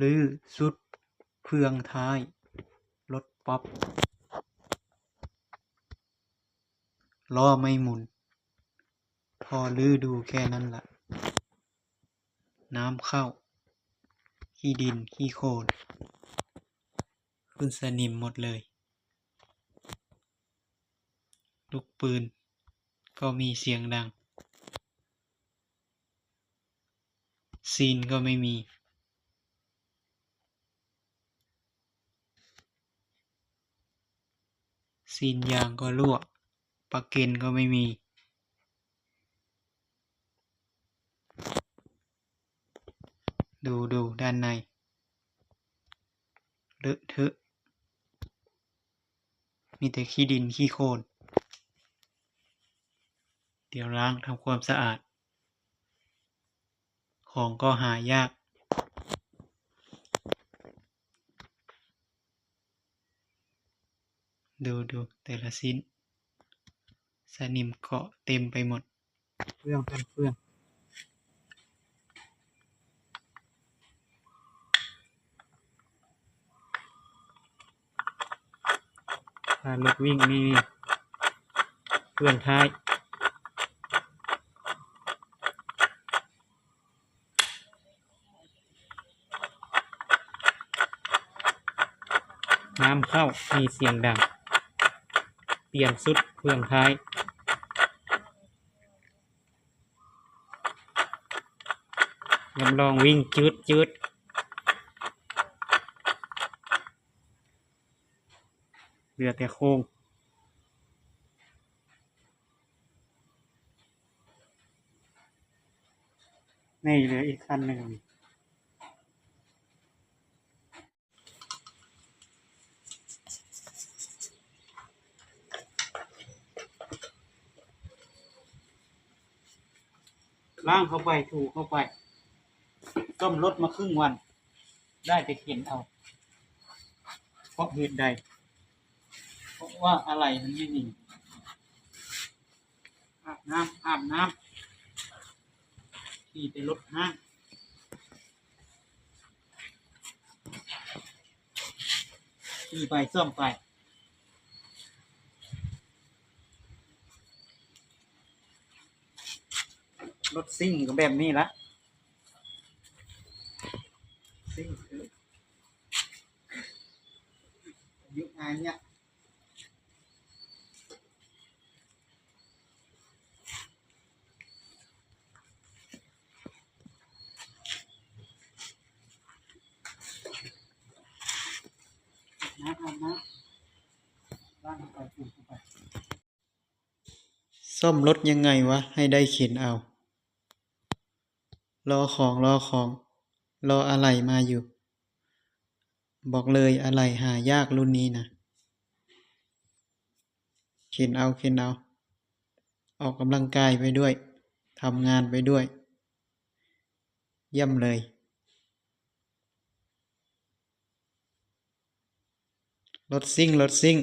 ลื้อสุดเฟืองท้ายรถป๊อปล้อไม่หมุนพอลื้อดูแค่นั้นละน้ำเข้าขี้ดินขี้โคลนขึ้นสนิมหมดเลยลูกปืนก็มีเสียงดังซีนก็ไม่มีซีนยางก็รั่วปลั๊กเกนก็ไม่มีดูด้านในเลอะเทอะมีแต่ขี้ดินขี้โคลนเดี๋ยวล้างทำความสะอาดของก็หายากดูแต่ละชิ้นสนิมเกาะเต็มไปหมดเฟืองถ้ารถวิ่งนี่เฟืองท้ายน้ำเข้ามีเสียงดังเปลี่ยนสุดเฟืองท้ายยำลองวิ่งจืดเหลือแต่โค้งนี่เหลืออีกคันหนึ่งล้างเข้าไปถูเข้าไปต้มรถมาครึ่งวันได้แต่เข็นเอาเพราะเหตุใดเพราะว่าอะไรมันไม่มีอาบน้ำขี่ไปรถห้างขี่ไปซ่อมไปรถซิ่งก็แบบนี้ละซิ่งคือยุคไหนเนี่ยอาบน้ำล้างเข้าไปถูเข้าไปซ่อมรถยังไงวะให้ได้เข็นเอารออะไรมาอยู่บอกเลยอะไรหายากรุ่นนี้นะเข็นเอาออกกำลังกายไปด้วยทำงานไปด้วยเยี่ยมเลยรถซิ่ง